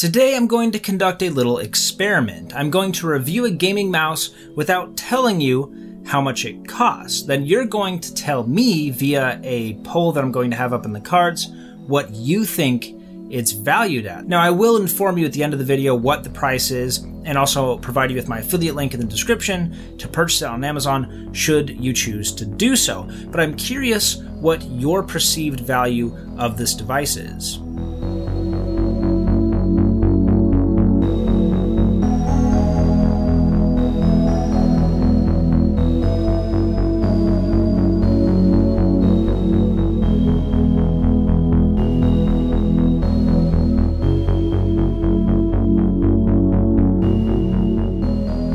Today I'm going to conduct a little experiment. I'm going to review a gaming mouse without telling you how much it costs. Then you're going to tell me via a poll that I'm going to have up in the cards what you think it's valued at. Now I will inform you at the end of the video what the price is and also provide you with my affiliate link in the description to purchase it on Amazon should you choose to do so. But I'm curious what your perceived value of this device is.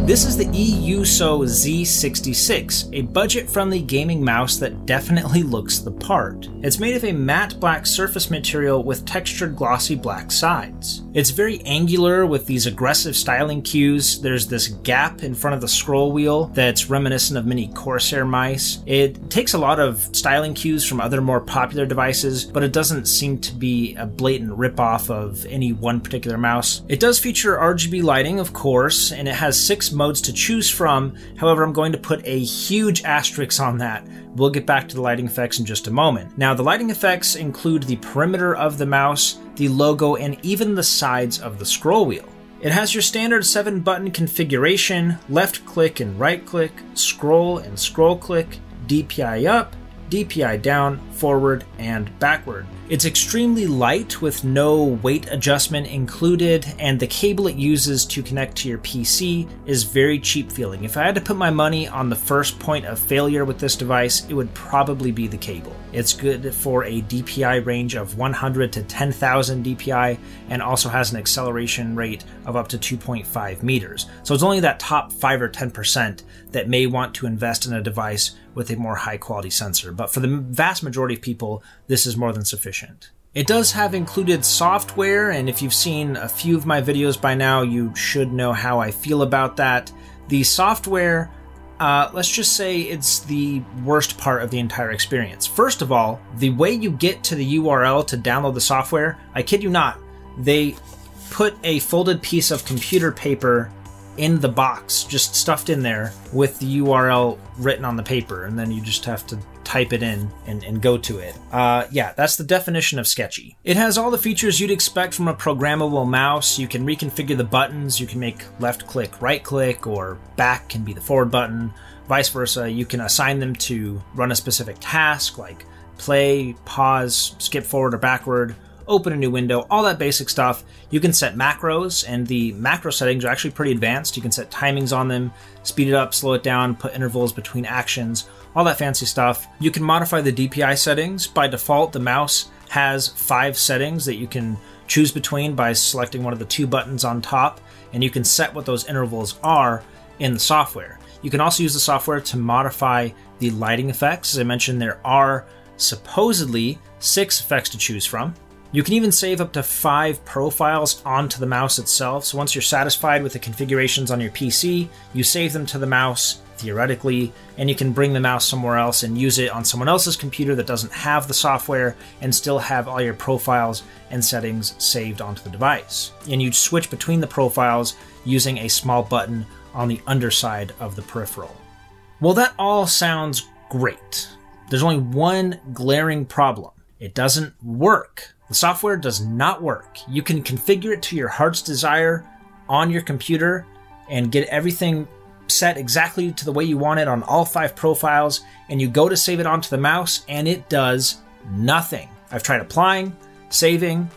This is the E-Yooso Z-66, a budget-friendly gaming mouse that definitely looks the part. It's made of a matte black surface material with textured glossy black sides. It's very angular with these aggressive styling cues. There's this gap in front of the scroll wheel that's reminiscent of mini Corsair mice. It takes a lot of styling cues from other more popular devices, but it doesn't seem to be a blatant ripoff of any one particular mouse. It does feature RGB lighting, of course, and it has 6 modes to choose from. However, I'm going to put a huge asterisk on that. We'll get back to the lighting effects in just a moment. Now, the lighting effects include the perimeter of the mouse, the logo, and even the sides of the scroll wheel. It has your standard 7-button configuration: left click and right click, scroll and scroll click, DPI up, DPI down, forward, and backward. It's extremely light with no weight adjustment included, and the cable it uses to connect to your PC is very cheap feeling. If I had to put my money on the first point of failure with this device, it would probably be the cable. It's good for a DPI range of 100 to 10,000 DPI and also has an acceleration rate of up to 2.5 meters. So it's only that top 5 or 10% that may want to invest in a device with a more high quality sensor. But for the vast majority of people, this is more than sufficient. It does have included software, and if you've seen a few of my videos by now, you should know how I feel about that. The software, let's just say it's the worst part of the entire experience. First of all, the way you get to the URL to download the software, I kid you not, they put a folded piece of computer paper in the box, just stuffed in there with the URL written on the paper, and then you just have to type it in and go to it. Yeah, that's the definition of sketchy. It has all the features you'd expect from a programmable mouse. You can reconfigure the buttons. You can make left click, right click, or back can be the forward button, vice versa. You can assign them to run a specific task like play, pause, skip forward or backward, open a new window, all that basic stuff. You can set macros, and the macro settings are actually pretty advanced. You can set timings on them, speed it up, slow it down, put intervals between actions, all that fancy stuff. You can modify the DPI settings. By default, the mouse has 5 settings that you can choose between by selecting one of the 2 buttons on top, and you can set what those intervals are in the software. You can also use the software to modify the lighting effects. As I mentioned, there are supposedly 6 effects to choose from. You can even save up to 5 profiles onto the mouse itself. So once you're satisfied with the configurations on your PC, you save them to the mouse, theoretically, and you can bring the mouse somewhere else and use it on someone else's computer that doesn't have the software and still have all your profiles and settings saved onto the device. And you switch between the profiles using a small button on the underside of the peripheral. Well, that all sounds great. There's only one glaring problem. It doesn't work. The software does not work. You can configure it to your heart's desire on your computer and get everything set exactly to the way you want it on all 5 profiles, and you go to save it onto the mouse and it does nothing. I've tried applying, saving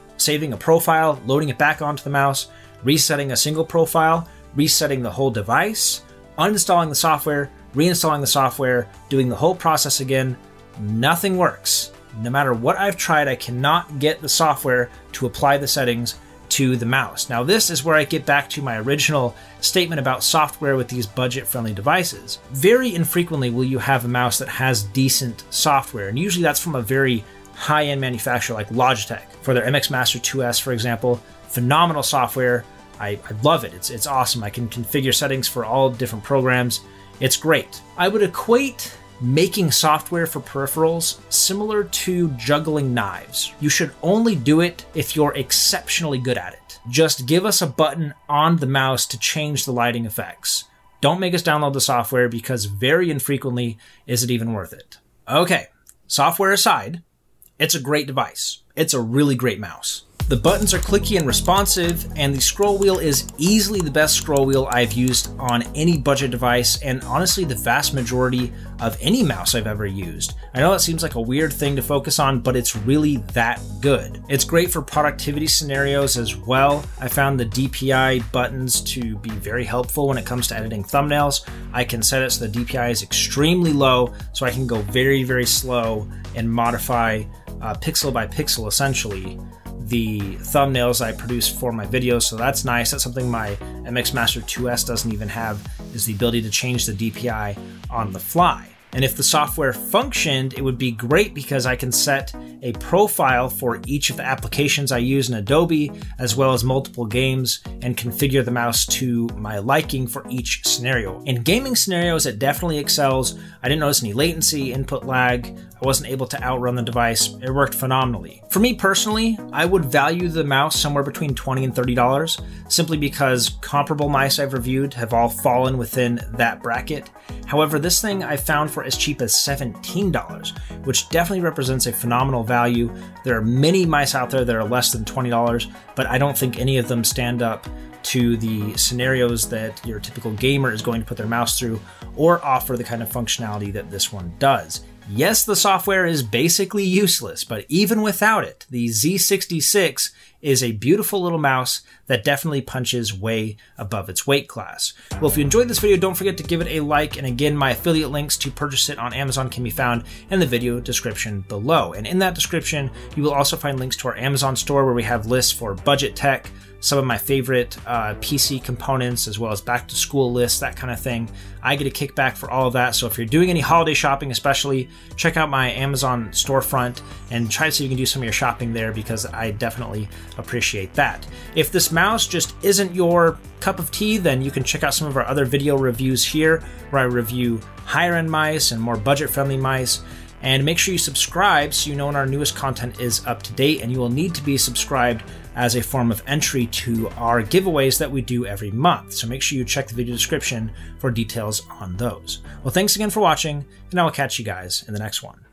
a profile, loading it back onto the mouse, resetting a single profile, resetting the whole device, uninstalling the software, reinstalling the software, doing the whole process again. Nothing works. No matter what I've tried, I cannot get the software to apply the settings to the mouse. Now, this is where I get back to my original statement about software with these budget-friendly devices. Very infrequently will you have a mouse that has decent software, and usually that's from a very high-end manufacturer like Logitech. For their MX Master 2S, for example, phenomenal software. I love it. It's awesome. I can configure settings for all different programs. It's great. I would equate making software for peripherals similar to juggling knives. You should only do it if you're exceptionally good at it. Just give us a button on the mouse to change the lighting effects. Don't make us download the software because very infrequently is it even worth it. Okay, software aside, it's a great device. It's a really great mouse. The buttons are clicky and responsive, and the scroll wheel is easily the best scroll wheel I've used on any budget device, and honestly the vast majority of any mouse I've ever used. I know that seems like a weird thing to focus on, but it's really that good. It's great for productivity scenarios as well. I found the DPI buttons to be very helpful when it comes to editing thumbnails. I can set it so the DPI is extremely low, so I can go very, very slow and modify pixel by pixel essentially the thumbnails I produce for my videos, so that's nice. That's something my MX Master 2S doesn't even have, is the ability to change the DPI on the fly. And if the software functioned, it would be great because I can set a profile for each of the applications I use in Adobe, as well as multiple games, and configure the mouse to my liking for each scenario. In gaming scenarios, it definitely excels. I didn't notice any latency, input lag. I wasn't able to outrun the device. It worked phenomenally. For me personally, I would value the mouse somewhere between $20 and $30, simply because comparable mice I've reviewed have all fallen within that bracket. However, this thing I found for as cheap as $17, which definitely represents a phenomenal value. There are many mice out there that are less than $20, but I don't think any of them stand up to the scenarios that your typical gamer is going to put their mouse through or offer the kind of functionality that this one does. Yes, the software is basically useless, but even without it, the Z-66 is a beautiful little mouse that definitely punches way above its weight class. Well, if you enjoyed this video, don't forget to give it a like, and again, my affiliate links to purchase it on Amazon can be found in the video description below. And in that description, you will also find links to our Amazon store where we have lists for budget tech, some of my favorite PC components, as well as back to school lists, that kind of thing. I get a kickback for all of that. So if you're doing any holiday shopping especially, check out my Amazon storefront and try to see if you can do some of your shopping there, because I definitely appreciate that. If this mouse just isn't your cup of tea, then you can check out some of our other video reviews here where I review higher end mice and more budget friendly mice. And make sure you subscribe so you know when our newest content is up to date, and you will need to be subscribed as a form of entry to our giveaways that we do every month. So make sure you check the video description for details on those. Well, thanks again for watching, and I will catch you guys in the next one.